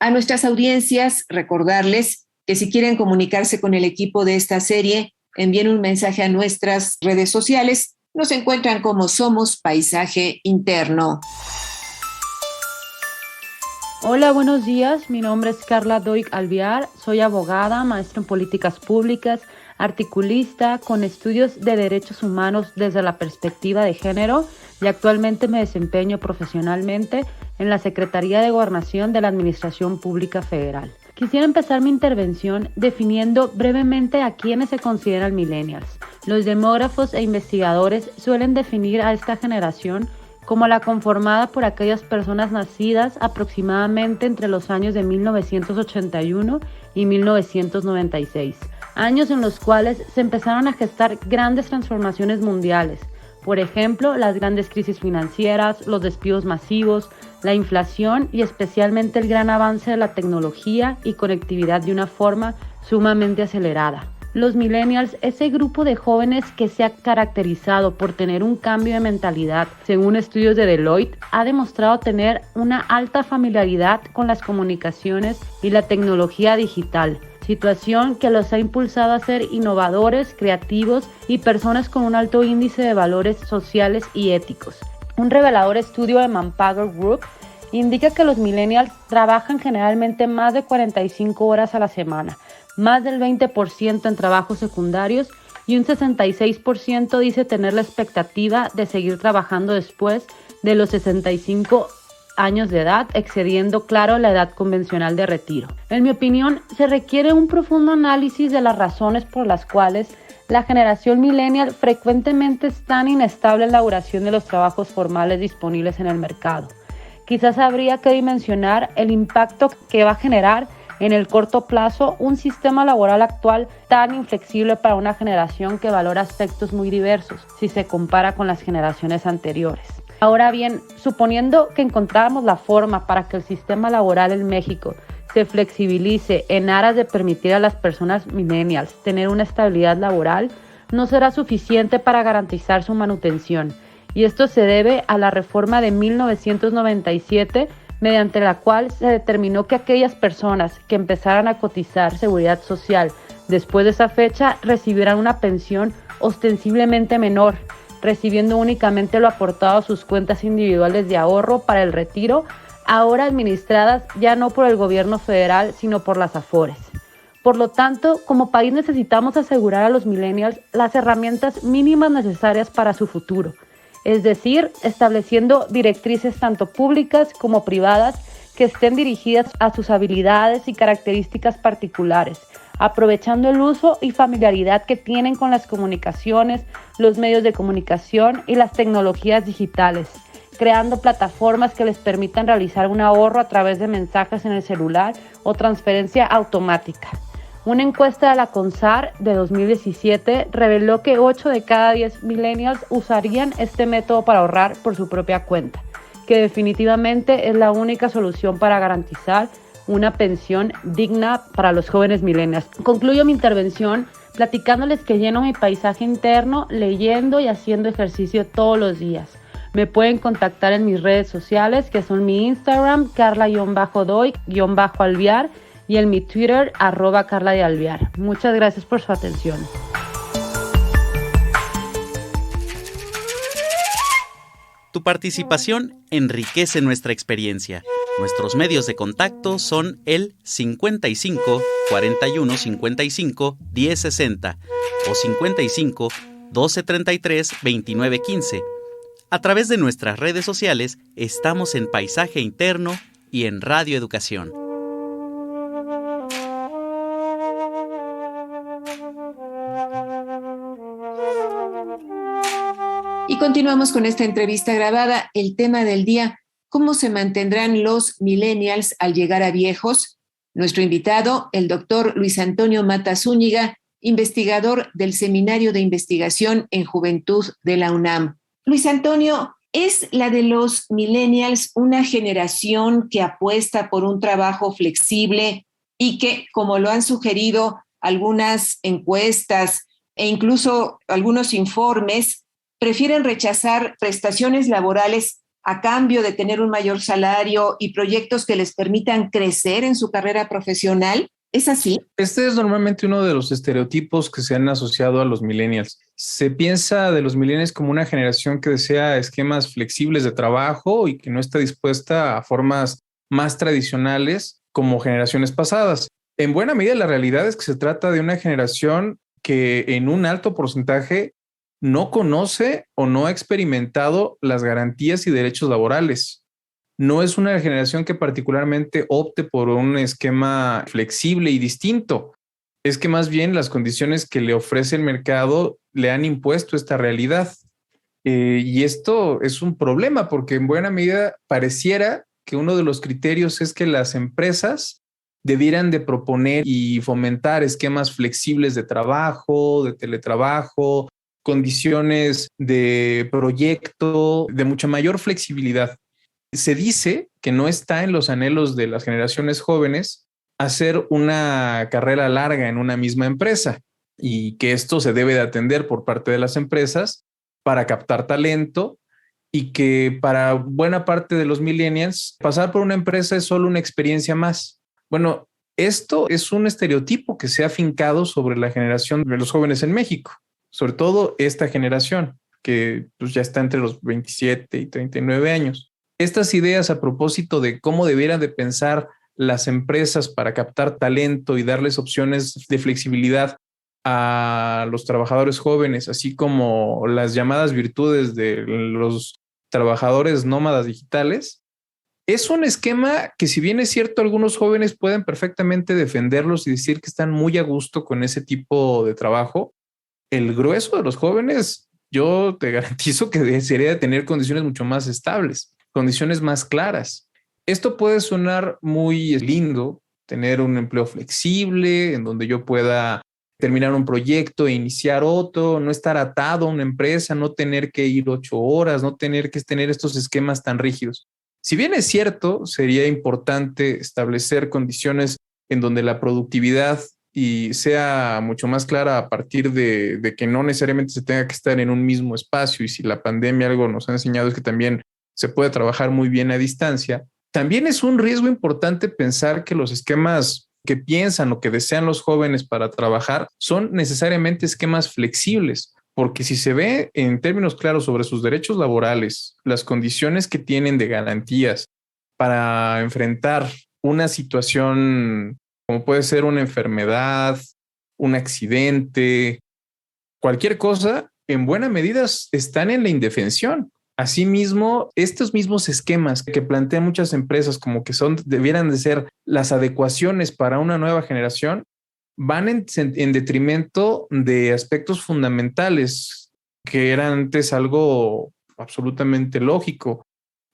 A nuestras audiencias, recordarles que si quieren comunicarse con el equipo de esta serie, envíen un mensaje a nuestras redes sociales. Nos encuentran como Somos Paisaje Interno. Hola, buenos días. Mi nombre es Carla Doig Alviar. Soy abogada, maestra en políticas públicas, articulista con estudios de derechos humanos desde la perspectiva de género y actualmente me desempeño profesionalmente en la Secretaría de Gobernación de la Administración Pública Federal. Quisiera empezar mi intervención definiendo brevemente a quiénes se consideran millennials. Los demógrafos e investigadores suelen definir a esta generación como la conformada por aquellas personas nacidas aproximadamente entre los años de 1981 y 1996, años en los cuales se empezaron a gestar grandes transformaciones mundiales, por ejemplo, las grandes crisis financieras, los despidos masivos, la inflación y especialmente el gran avance de la tecnología y conectividad de una forma sumamente acelerada. Los millennials, ese grupo de jóvenes que se ha caracterizado por tener un cambio de mentalidad, según estudios de Deloitte, ha demostrado tener una alta familiaridad con las comunicaciones y la tecnología digital, situación que los ha impulsado a ser innovadores, creativos y personas con un alto índice de valores sociales y éticos. Un revelador estudio de Manpower Group indica que los millennials trabajan generalmente más de 45 horas a la semana, más del 20% en trabajos secundarios y un 66% dice tener la expectativa de seguir trabajando después de los 65 años de edad, excediendo, claro, la edad convencional de retiro. En mi opinión, se requiere un profundo análisis de las razones por las cuales la generación millennial frecuentemente es tan inestable en la duración de los trabajos formales disponibles en el mercado. Quizás habría que dimensionar el impacto que va a generar en el corto plazo un sistema laboral actual tan inflexible para una generación que valora aspectos muy diversos si se compara con las generaciones anteriores. Ahora bien, suponiendo que encontráramos la forma para que el sistema laboral en México se flexibilice en aras de permitir a las personas millennials tener una estabilidad laboral, no será suficiente para garantizar su manutención. Y esto se debe a la reforma de 1997, mediante la cual se determinó que aquellas personas que empezaran a cotizar seguridad social después de esa fecha recibirán una pensión ostensiblemente menor, recibiendo únicamente lo aportado a sus cuentas individuales de ahorro para el retiro, ahora administradas ya no por el gobierno federal, sino por las AFORES. Por lo tanto, como país necesitamos asegurar a los millennials las herramientas mínimas necesarias para su futuro, es decir, estableciendo directrices tanto públicas como privadas que estén dirigidas a sus habilidades y características particulares, aprovechando el uso y familiaridad que tienen con las comunicaciones, los medios de comunicación y las tecnologías digitales, creando plataformas que les permitan realizar un ahorro a través de mensajes en el celular o transferencia automática. Una encuesta de la CONSAR de 2017 reveló que 8 de cada 10 millennials usarían este método para ahorrar por su propia cuenta, que definitivamente es la única solución para garantizar una pensión digna para los jóvenes millennials. Concluyo mi intervención platicándoles que lleno mi paisaje interno leyendo y haciendo ejercicio todos los días. Me pueden contactar en mis redes sociales, que son mi Instagram, Carla-Doy-Alviar, y en mi Twitter, @Carla de Alviar. Muchas gracias por su atención. Tu participación enriquece nuestra experiencia. Nuestros medios de contacto son el 55 41 55 10 60 o 55 12 33 29 15. A través de nuestras redes sociales estamos en Paisaje Interno y en Radio Educación. Y continuamos con esta entrevista grabada. El tema del día: ¿cómo se mantendrán los millennials al llegar a viejos? Nuestro invitado, el doctor Luis Antonio Mata Zúñiga, investigador del Seminario de Investigación en Juventud de la UNAM. Luis Antonio, ¿es la de los millennials una generación que apuesta por un trabajo flexible y que, como lo han sugerido algunas encuestas e incluso algunos informes, prefieren rechazar prestaciones laborales a cambio de tener un mayor salario y proyectos que les permitan crecer en su carrera profesional? ¿Es así? Este es normalmente uno de los estereotipos que se han asociado a los millennials. Se piensa de los millennials como una generación que desea esquemas flexibles de trabajo y que no está dispuesta a formas más tradicionales como generaciones pasadas. En buena medida, la realidad es que se trata de una generación que en un alto porcentaje no conoce o no ha experimentado las garantías y derechos laborales. No es una generación que particularmente opte por un esquema flexible y distinto. Es que más bien las condiciones que le ofrece el mercado le han impuesto esta realidad. Y esto es un problema porque en buena medida pareciera que uno de los criterios es que las empresas debieran de proponer y fomentar esquemas flexibles de trabajo, de teletrabajo, condiciones de proyecto, de mucha mayor flexibilidad. Se dice que no está en los anhelos de las generaciones jóvenes hacer una carrera larga en una misma empresa y que esto se debe de atender por parte de las empresas para captar talento y que para buena parte de los millennials pasar por una empresa es solo una experiencia más. Bueno, esto es un estereotipo que se ha afincado sobre la generación de los jóvenes en México, sobre todo esta generación que pues, ya está entre los 27 y 39 años. Estas ideas a propósito de cómo debieran de pensar las empresas para captar talento y darles opciones de flexibilidad a los trabajadores jóvenes, así como las llamadas virtudes de los trabajadores nómadas digitales, es un esquema que, si bien es cierto, algunos jóvenes pueden perfectamente defenderlos y decir que están muy a gusto con ese tipo de trabajo, el grueso de los jóvenes, yo te garantizo que desearía de tener condiciones mucho más estables, condiciones más claras. Esto puede sonar muy lindo, tener un empleo flexible en donde yo pueda terminar un proyecto e iniciar otro, no estar atado a una empresa, no tener que ir 8 horas, no tener que tener estos esquemas tan rígidos. Si bien es cierto, sería importante establecer condiciones en donde la productividad y sea mucho más clara a partir de que no necesariamente se tenga que estar en un mismo espacio, y si la pandemia algo nos ha enseñado es que también se puede trabajar muy bien a distancia. También es un riesgo importante pensar que los esquemas que piensan o que desean los jóvenes para trabajar son necesariamente esquemas flexibles, porque si se ve en términos claros sobre sus derechos laborales, las condiciones que tienen de garantías para enfrentar una situación como puede ser una enfermedad, un accidente, cualquier cosa, en buena medida están en la indefensión. Asimismo, estos mismos esquemas que plantean muchas empresas como que debieran de ser las adecuaciones para una nueva generación, van en detrimento de aspectos fundamentales que eran antes algo absolutamente lógico,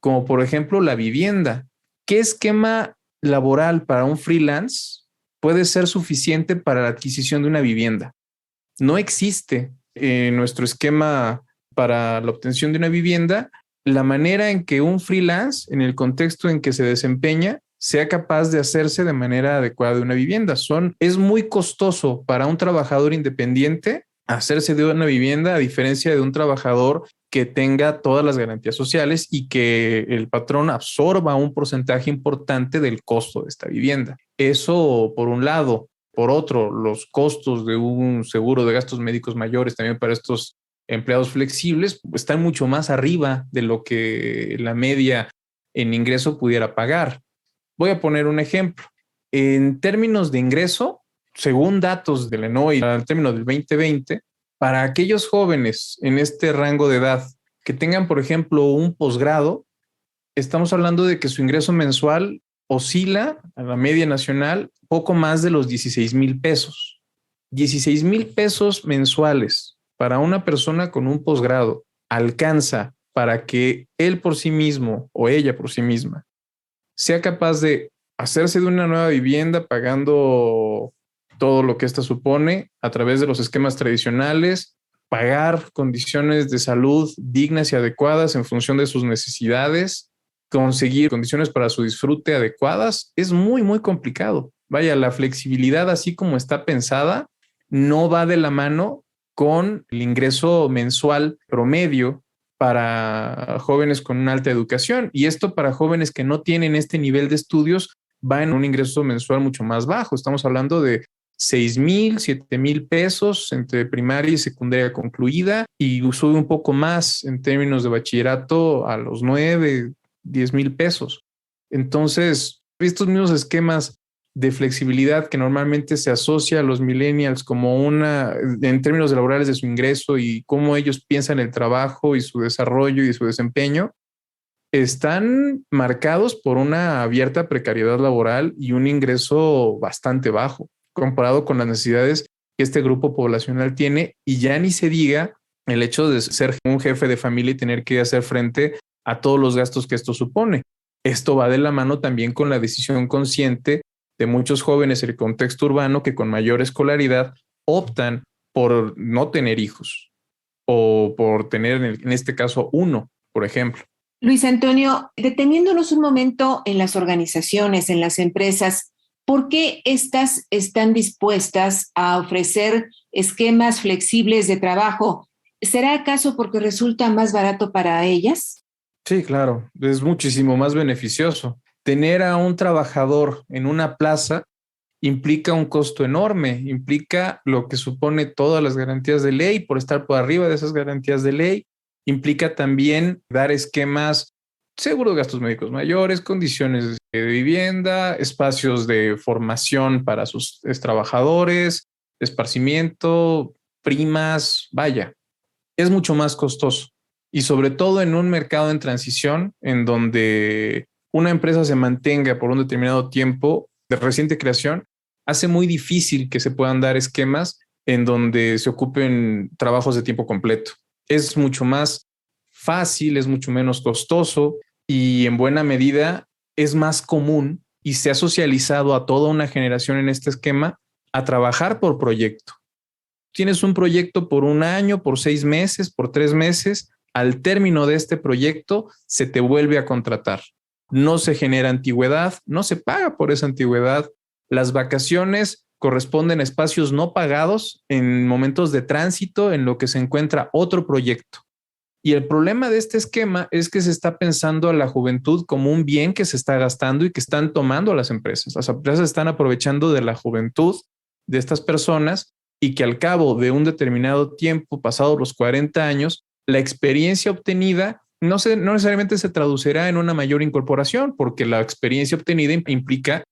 como por ejemplo la vivienda. ¿Qué esquema laboral para un freelance puede ser suficiente para la adquisición de una vivienda? No existe en nuestro esquema para la obtención de una vivienda la manera en que un freelance, en el contexto en que se desempeña, sea capaz de hacerse de manera adecuada de una vivienda. Es muy costoso para un trabajador independiente hacerse de una vivienda, a diferencia de un trabajador que tenga todas las garantías sociales y que el patrón absorba un porcentaje importante del costo de esta vivienda. Eso por un lado. Por otro, los costos de un seguro de gastos médicos mayores también para estos empleados flexibles están mucho más arriba de lo que la media en ingreso pudiera pagar. Voy a poner un ejemplo. En términos de ingreso, según datos del ENOI, al término del 2020, para aquellos jóvenes en este rango de edad que tengan, por ejemplo, un posgrado, estamos hablando de que su ingreso mensual oscila a la media nacional poco más de los 16,000 pesos. 16,000 pesos mensuales para una persona con un posgrado alcanza para que él por sí mismo o ella por sí misma sea capaz de hacerse de una nueva vivienda pagando todo lo que ésta supone a través de los esquemas tradicionales, pagar condiciones de salud dignas y adecuadas en función de sus necesidades, conseguir condiciones para su disfrute adecuadas, es muy, muy complicado. Vaya, la flexibilidad así como está pensada no va de la mano con el ingreso mensual promedio para jóvenes con una alta educación. Y esto para jóvenes que no tienen este nivel de estudios va en un ingreso mensual mucho más bajo. Estamos hablando de 6,000, 7,000 pesos entre primaria y secundaria concluida, y sube un poco más en términos de bachillerato a los 9, 10,000 pesos. Entonces, estos mismos esquemas de flexibilidad que normalmente se asocia a los millennials como en términos laborales de su ingreso y cómo ellos piensan el trabajo y su desarrollo y su desempeño, están marcados por una abierta precariedad laboral y un ingreso bastante bajo comparado con las necesidades que este grupo poblacional tiene, y ya ni se diga el hecho de ser un jefe de familia y tener que hacer frente a todos los gastos que esto supone. Esto va de la mano también con la decisión consciente de muchos jóvenes en el contexto urbano que con mayor escolaridad optan por no tener hijos o por tener, en este caso, uno, por ejemplo. Luis Antonio, deteniéndonos un momento en las organizaciones, en las empresas, ¿por qué estas están dispuestas a ofrecer esquemas flexibles de trabajo? ¿Será acaso porque resulta más barato para ellas? Sí, claro, es muchísimo más beneficioso. Tener a un trabajador en una plaza implica un costo enorme, implica lo que supone todas las garantías de ley por estar por arriba de esas garantías de ley, implica también dar esquemas seguro de gastos médicos mayores, condiciones de vivienda, espacios de formación para sus trabajadores, esparcimiento, primas, vaya, es mucho más costoso. Y sobre todo en un mercado en transición, en donde una empresa se mantenga por un determinado tiempo de reciente creación, hace muy difícil que se puedan dar esquemas en donde se ocupen trabajos de tiempo completo. Es mucho más fácil, es mucho menos costoso y en buena medida es más común y se ha socializado a toda una generación en este esquema a trabajar por proyecto. Tienes un proyecto por un año, por 6 meses, por 3 meses. Al término de este proyecto se te vuelve a contratar. No se genera antigüedad, no se paga por esa antigüedad. Las vacaciones corresponden a espacios no pagados en momentos de tránsito en lo que se encuentra otro proyecto. Y el problema de este esquema es que se está pensando a la juventud como un bien que se está gastando y que están tomando las empresas. Las empresas están aprovechando de la juventud de estas personas y que al cabo de un determinado tiempo, pasados los 40 años, la experiencia obtenida no necesariamente se traducirá en una mayor incorporación, porque la experiencia obtenida implica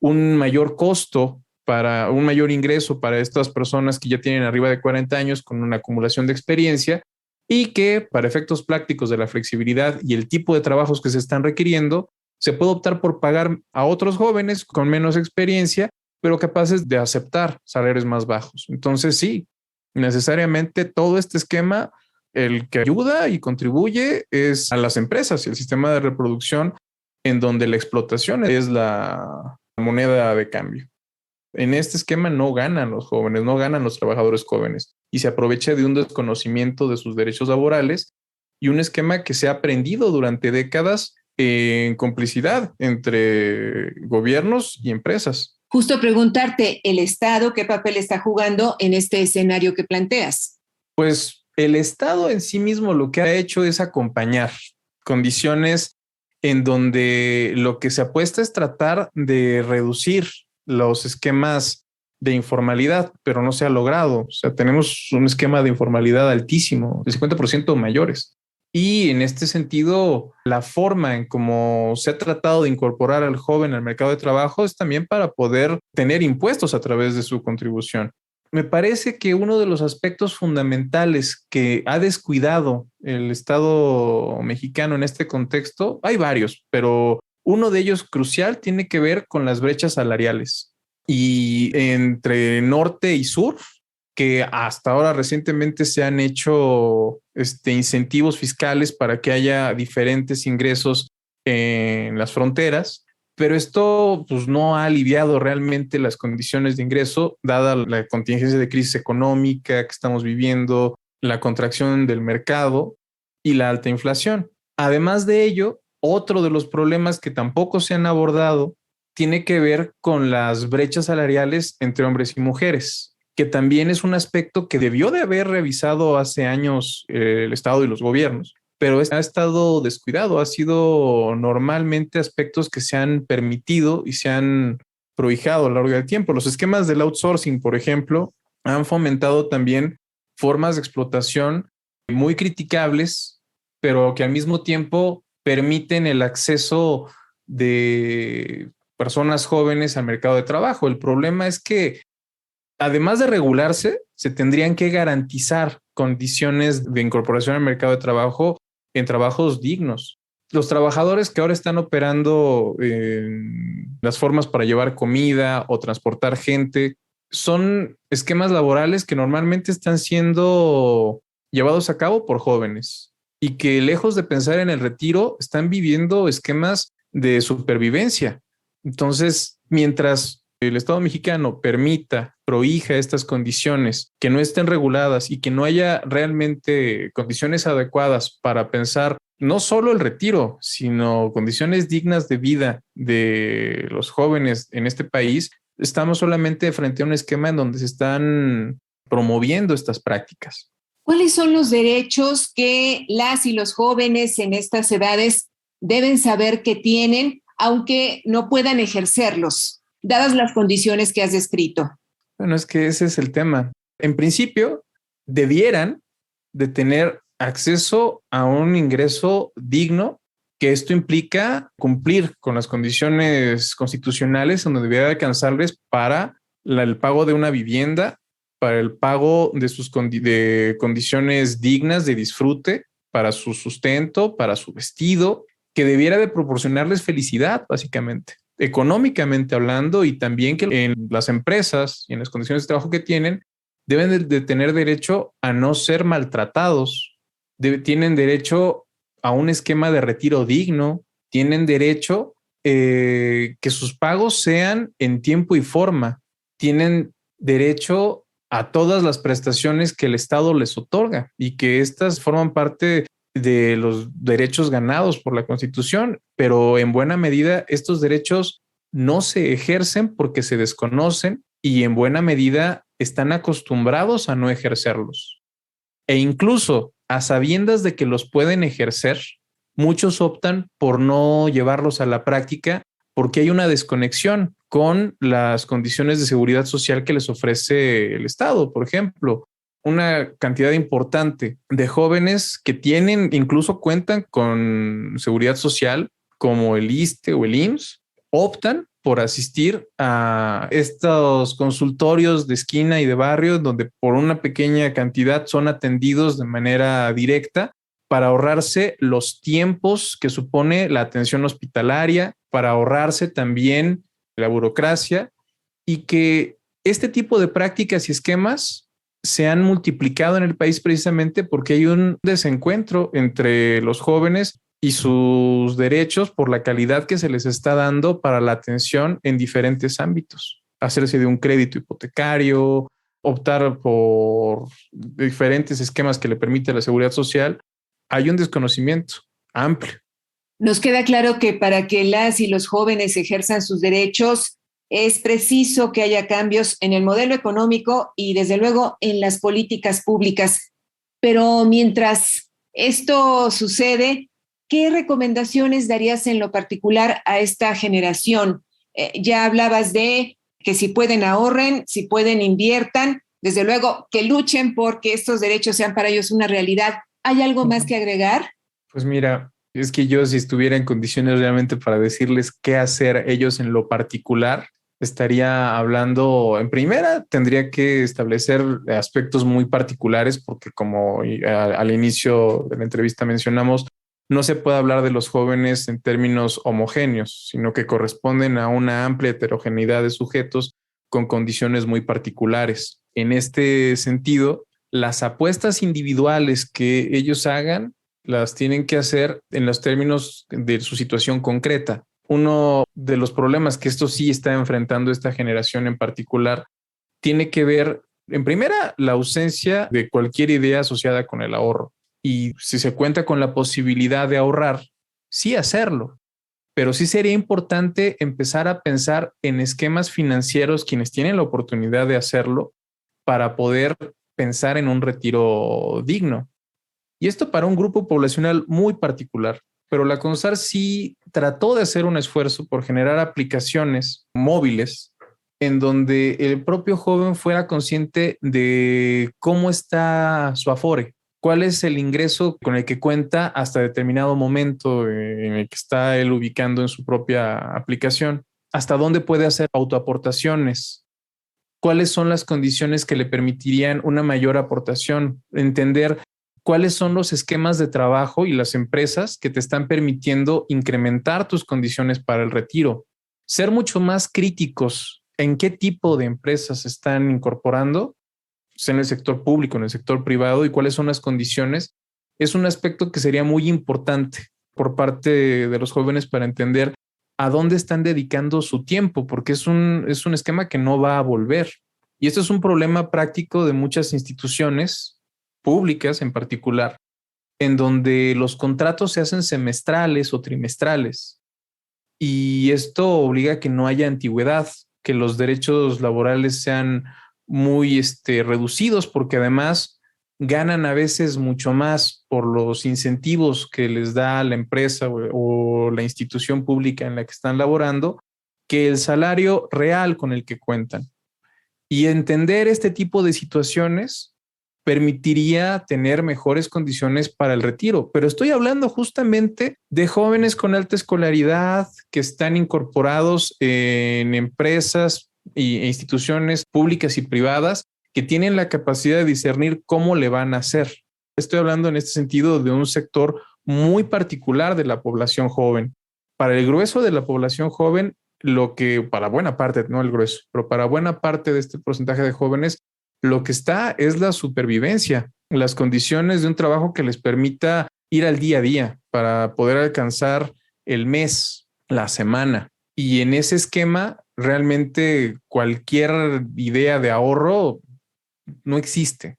un mayor costo para un mayor ingreso para estas personas que ya tienen arriba de 40 años con una acumulación de experiencia y que para efectos prácticos de la flexibilidad y el tipo de trabajos que se están requiriendo, se puede optar por pagar a otros jóvenes con menos experiencia, pero capaces de aceptar salarios más bajos. Entonces, sí, necesariamente todo este esquema, el que ayuda y contribuye es a las empresas y el sistema de reproducción en donde la explotación es la moneda de cambio. En este esquema no ganan los jóvenes, no ganan los trabajadores jóvenes y se aprovecha de un desconocimiento de sus derechos laborales y un esquema que se ha aprendido durante décadas en complicidad entre gobiernos y empresas. Justo preguntarte, ¿el Estado qué papel está jugando en este escenario que planteas? Pues el Estado en sí mismo lo que ha hecho es acompañar condiciones en donde lo que se apuesta es tratar de reducir los esquemas de informalidad, pero no se ha logrado. O sea, tenemos un esquema de informalidad altísimo, el 50% mayores. Y en este sentido, la forma en cómo se ha tratado de incorporar al joven al mercado de trabajo es también para poder tener impuestos a través de su contribución. Me parece que uno de los aspectos fundamentales que ha descuidado el Estado mexicano en este contexto, hay varios, pero uno de ellos crucial tiene que ver con las brechas salariales y entre norte y sur, que hasta ahora recientemente se han hecho incentivos fiscales para que haya diferentes ingresos en las fronteras, pero esto pues, no ha aliviado realmente las condiciones de ingreso, dada la contingencia de crisis económica que estamos viviendo, la contracción del mercado y la alta inflación. Además de ello, otro de los problemas que tampoco se han abordado tiene que ver con las brechas salariales entre hombres y mujeres, que también es un aspecto que debió de haber revisado hace años el Estado y los gobiernos, pero ha estado descuidado. Ha sido normalmente aspectos que se han permitido y se han prohijado a lo largo del tiempo. Los esquemas del outsourcing, por ejemplo, han fomentado también formas de explotación muy criticables, pero que al mismo tiempo permiten el acceso de personas jóvenes al mercado de trabajo. El problema es que, además de regularse, se tendrían que garantizar condiciones de incorporación al mercado de trabajo en trabajos dignos. Los trabajadores que ahora están operando en las formas para llevar comida o transportar gente son esquemas laborales que normalmente están siendo llevados a cabo por jóvenes y que, lejos de pensar en el retiro, están viviendo esquemas de supervivencia. Entonces, mientras el Estado mexicano prohija estas condiciones, que no estén reguladas y que no haya realmente condiciones adecuadas para pensar no solo el retiro, sino condiciones dignas de vida de los jóvenes en este país, estamos solamente frente a un esquema en donde se están promoviendo estas prácticas. ¿Cuáles son los derechos que las y los jóvenes en estas edades deben saber que tienen, aunque no puedan ejercerlos, dadas las condiciones que has descrito? Bueno, es que ese es el tema. En principio, debieran de tener acceso a un ingreso digno que esto implica cumplir con las condiciones constitucionales donde debería alcanzarles para el pago de una vivienda, para el pago de sus de condiciones dignas de disfrute, para su sustento, para su vestido, que debiera de proporcionarles felicidad, básicamente, económicamente hablando, y también que en las empresas y en las condiciones de trabajo que tienen, deben de tener derecho a no ser maltratados, tienen derecho a un esquema de retiro digno, tienen derecho que sus pagos sean en tiempo y forma, tienen derecho a todas las prestaciones que el Estado les otorga y que estas forman parte de los derechos ganados por la Constitución, pero en buena medida estos derechos no se ejercen porque se desconocen y en buena medida están acostumbrados a no ejercerlos. E incluso a sabiendas de que los pueden ejercer, muchos optan por no llevarlos a la práctica porque hay una desconexión con las condiciones de seguridad social que les ofrece el Estado. Por ejemplo, una cantidad importante de jóvenes que tienen, incluso cuentan con seguridad social como el ISSSTE o el IMSS, optan por asistir a estos consultorios de esquina y de barrio donde por una pequeña cantidad son atendidos de manera directa para ahorrarse los tiempos que supone la atención hospitalaria, para ahorrarse también la burocracia, y que este tipo de prácticas y esquemas se han multiplicado en el país precisamente porque hay un desencuentro entre los jóvenes y sus derechos por la calidad que se les está dando para la atención en diferentes ámbitos. Hacerse de un crédito hipotecario, optar por diferentes esquemas que le permite la seguridad social. Hay un desconocimiento amplio. Nos queda claro que para que las y los jóvenes ejerzan sus derechos es preciso que haya cambios en el modelo económico y desde luego en las políticas públicas. Pero mientras esto sucede, ¿qué recomendaciones darías en lo particular a esta generación? Ya hablabas de que si pueden ahorren, si pueden inviertan, desde luego que luchen porque estos derechos sean para ellos una realidad. ¿Hay algo más que agregar? Pues mira, es que yo si estuviera en condiciones realmente para decirles qué hacer ellos en lo particular, estaría hablando, en primera, tendría que establecer aspectos muy particulares porque como al inicio de la entrevista mencionamos, no se puede hablar de los jóvenes en términos homogéneos, sino que corresponden a una amplia heterogeneidad de sujetos con condiciones muy particulares. En este sentido, las apuestas individuales que ellos hagan las tienen que hacer en los términos de su situación concreta. Uno de los problemas que esto sí está enfrentando esta generación en particular tiene que ver, en primera, la ausencia de cualquier idea asociada con el ahorro. Y si se cuenta con la posibilidad de ahorrar, sí hacerlo. Pero sí sería importante empezar a pensar en esquemas financieros quienes tienen la oportunidad de hacerlo para poder pensar en un retiro digno. Y esto para un grupo poblacional muy particular. Pero la CONSAR sí trató de hacer un esfuerzo por generar aplicaciones móviles en donde el propio joven fuera consciente de cómo está su afore, cuál es el ingreso con el que cuenta hasta determinado momento en el que está él ubicando en su propia aplicación, hasta dónde puede hacer autoaportaciones, cuáles son las condiciones que le permitirían una mayor aportación, entender cuáles son los esquemas de trabajo y las empresas que te están permitiendo incrementar tus condiciones para el retiro. Ser mucho más críticos en qué tipo de empresas se están incorporando, sea en el sector público, en el sector privado, y cuáles son las condiciones, es un aspecto que sería muy importante por parte de los jóvenes para entender a dónde están dedicando su tiempo, porque es un esquema que no va a volver. Y esto es un problema práctico de muchas instituciones públicas en particular, en donde los contratos se hacen semestrales o trimestrales. Y esto obliga a que no haya antigüedad, que los derechos laborales sean muy reducidos, porque además ganan a veces mucho más por los incentivos que les da la empresa o la institución pública en la que están laborando que el salario real con el que cuentan. Y entender este tipo de situaciones permitiría tener mejores condiciones para el retiro. Pero estoy hablando justamente de jóvenes con alta escolaridad que están incorporados en empresas e instituciones públicas y privadas que tienen la capacidad de discernir cómo le van a hacer. Estoy hablando en este sentido de un sector muy particular de la población joven. Para el grueso de la población joven, lo que para buena parte, no el grueso, pero para buena parte de este porcentaje de jóvenes, lo que está es la supervivencia, las condiciones de un trabajo que les permita ir al día a día para poder alcanzar el mes, la semana. Y en ese esquema, realmente cualquier idea de ahorro no existe.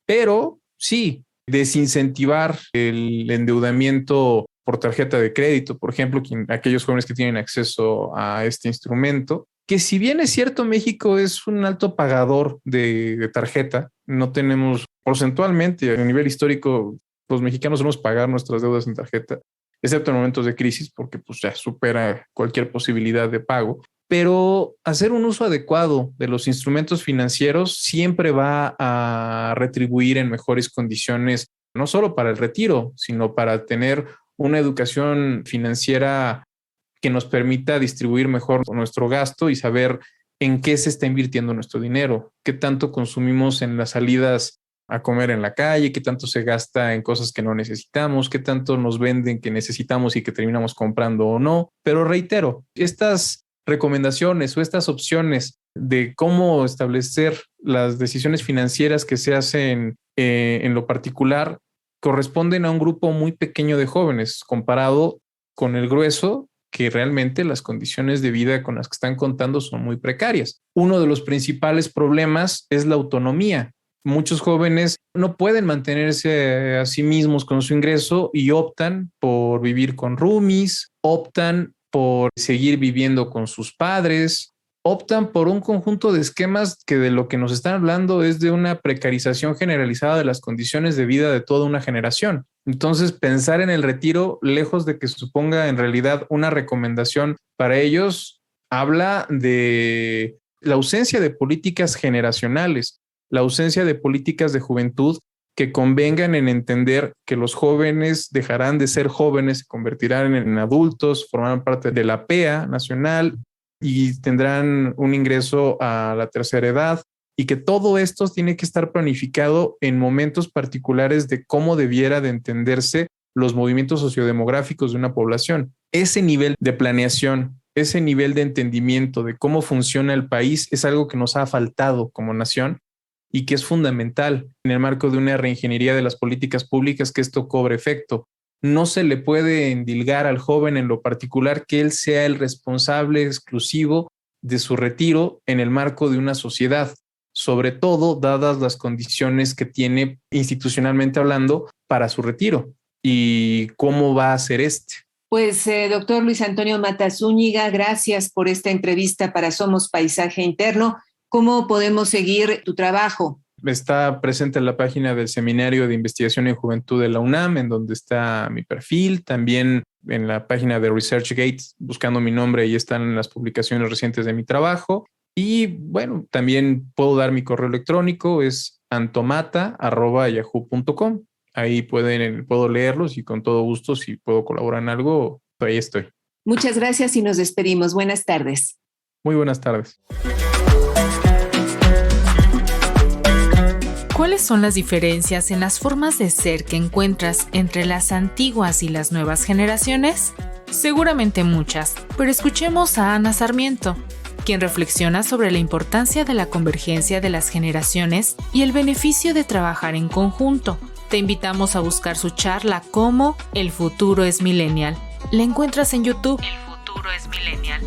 Pero sí, desincentivar el endeudamiento por tarjeta de crédito, por ejemplo, aquellos jóvenes que tienen acceso a este instrumento, que si bien es cierto, México es un alto pagador de tarjeta, no tenemos porcentualmente a nivel histórico, los mexicanos solemos pagar nuestras deudas en tarjeta, excepto en momentos de crisis, porque pues ya supera cualquier posibilidad de pago. Pero hacer un uso adecuado de los instrumentos financieros siempre va a retribuir en mejores condiciones, no solo para el retiro, sino para tener una educación financiera que nos permita distribuir mejor nuestro gasto y saber en qué se está invirtiendo nuestro dinero, qué tanto consumimos en las salidas a comer en la calle, qué tanto se gasta en cosas que no necesitamos, qué tanto nos venden que necesitamos y que terminamos comprando o no. Pero reitero, estas recomendaciones o estas opciones de cómo establecer las decisiones financieras que se hacen en lo particular corresponden a un grupo muy pequeño de jóvenes comparado con el grueso, que realmente las condiciones de vida con las que están contando son muy precarias. Uno de los principales problemas es la autonomía. Muchos jóvenes no pueden mantenerse a sí mismos con su ingreso y optan por vivir con roomies, optan por seguir viviendo con sus padres, optan por un conjunto de esquemas que de lo que nos están hablando es de una precarización generalizada de las condiciones de vida de toda una generación. Entonces, pensar en el retiro, lejos de que suponga en realidad una recomendación para ellos, habla de la ausencia de políticas generacionales, la ausencia de políticas de juventud que convengan en entender que los jóvenes dejarán de ser jóvenes, se convertirán en adultos, formarán parte de la PEA nacional y tendrán un ingreso a la tercera edad, y que todo esto tiene que estar planificado en momentos particulares de cómo debiera de entenderse los movimientos sociodemográficos de una población. Ese nivel de planeación, ese nivel de entendimiento de cómo funciona el país es algo que nos ha faltado como nación y que es fundamental en el marco de una reingeniería de las políticas públicas que esto cobre efecto. No se le puede endilgar al joven en lo particular que él sea el responsable exclusivo de su retiro en el marco de una sociedad, sobre todo dadas las condiciones que tiene institucionalmente hablando para su retiro y cómo va a ser este. Pues, doctor Luis Antonio Mata Zúñiga, gracias por esta entrevista para Somos Paisaje Interno. ¿Cómo podemos seguir tu trabajo? Está presente en la página del Seminario de Investigación en Juventud de la UNAM, en donde está mi perfil. También en la página de ResearchGate, buscando mi nombre, ahí están las publicaciones recientes de mi trabajo. Y bueno, también puedo dar mi correo electrónico, es antomata@yahoo.com. Ahí puedo leerlos y con todo gusto, si puedo colaborar en algo, ahí estoy. Muchas gracias y nos despedimos. Buenas tardes. Muy buenas tardes. ¿Cuáles son las diferencias en las formas de ser que encuentras entre las antiguas y las nuevas generaciones? Seguramente muchas, pero escuchemos a Ana Sarmiento, quien reflexiona sobre la importancia de la convergencia de las generaciones y el beneficio de trabajar en conjunto. Te invitamos a buscar su charla como El futuro es millennial. La encuentras en YouTube. El futuro es millennial.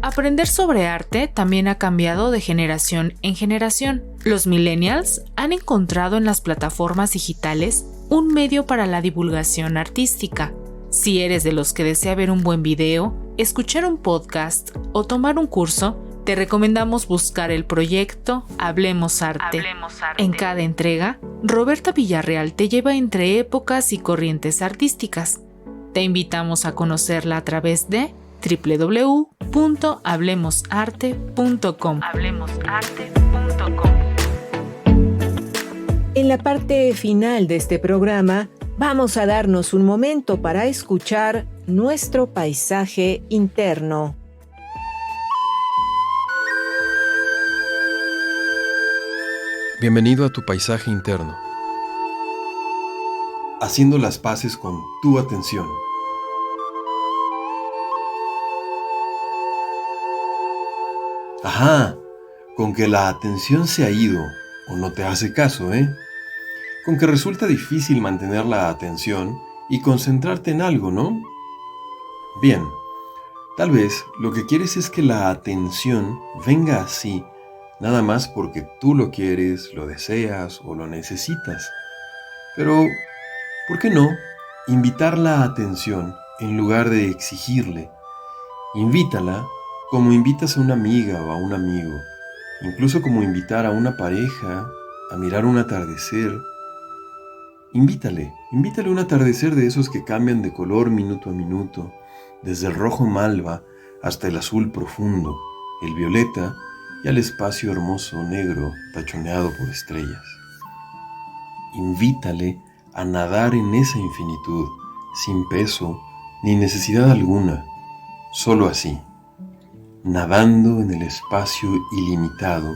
Aprender sobre arte también ha cambiado de generación en generación. Los millennials han encontrado en las plataformas digitales un medio para la divulgación artística. Si eres de los que desea ver un buen video, escuchar un podcast o tomar un curso, te recomendamos buscar el proyecto Hablemos Arte. En cada entrega, Roberta Villarreal te lleva entre épocas y corrientes artísticas. Te invitamos a conocerla a través de www.hablemosarte.com. En la parte final de este programa, vamos a darnos un momento para escuchar nuestro paisaje interno. Bienvenido a tu paisaje interno. Haciendo las paces con tu atención. Ajá, con que la atención se ha ido o no te hace caso, ¿eh? Con que resulta difícil mantener la atención y concentrarte en algo, ¿no? Bien, tal vez lo que quieres es que la atención venga así, nada más porque tú lo quieres, lo deseas o lo necesitas. Pero, ¿por qué no invitar la atención en lugar de exigirle? Invítala como invitas a una amiga o a un amigo, incluso como invitar a una pareja a mirar un atardecer. Invítale un atardecer de esos que cambian de color minuto a minuto, desde el rojo malva hasta el azul profundo, el violeta y al espacio hermoso negro tachoneado por estrellas. Invítale a nadar en esa infinitud, sin peso ni necesidad alguna, solo así, nadando en el espacio ilimitado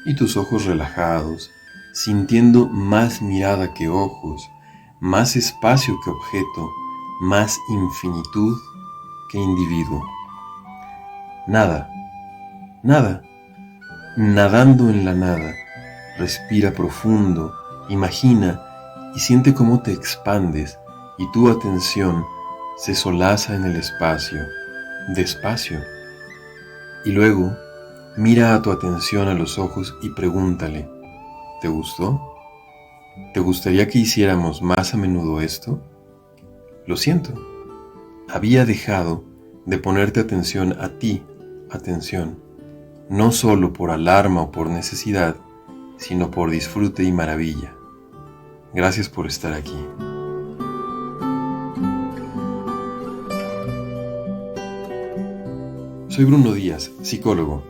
y tus ojos relajados, sintiendo más mirada que ojos, más espacio que objeto, más infinitud que individuo. Nada, nadando en la nada, respira profundo, imagina y siente cómo te expandes y tu atención se solaza en el espacio, despacio. Y luego, mira a tu atención a los ojos y pregúntale, ¿te gustó? ¿Te gustaría que hiciéramos más a menudo esto? Lo siento, había dejado de ponerte atención a ti, no solo por alarma o por necesidad, sino por disfrute y maravilla. Gracias por estar aquí. Soy Bruno Díaz, psicólogo.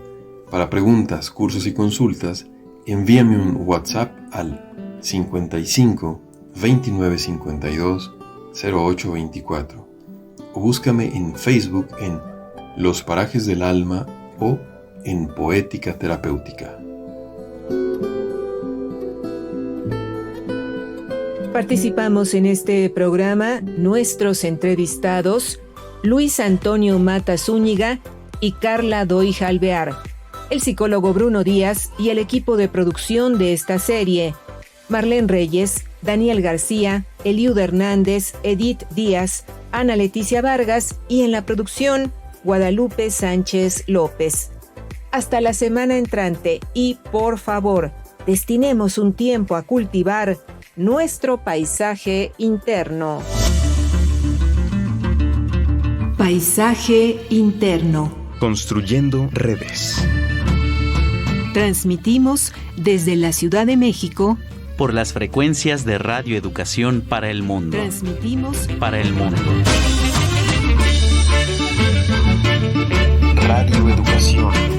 Para preguntas, cursos y consultas, envíame un WhatsApp al 55 29 52 08 24 o búscame en Facebook en Los Parajes del Alma o en Poética Terapéutica. Participamos en este programa nuestros entrevistados Luis Antonio Mata Zúñiga y Carla Doig Alvear, el psicólogo Bruno Díaz y el equipo de producción de esta serie, Marlene Reyes, Daniel García, Eliud Hernández, Edith Díaz, Ana Leticia Vargas y en la producción, Guadalupe Sánchez López. Hasta la semana entrante y, por favor, destinemos un tiempo a cultivar nuestro paisaje interno. Paisaje interno. Construyendo redes. Transmitimos desde la Ciudad de México por las frecuencias de Radio Educación para el Mundo. Transmitimos para el mundo. Radio Educación.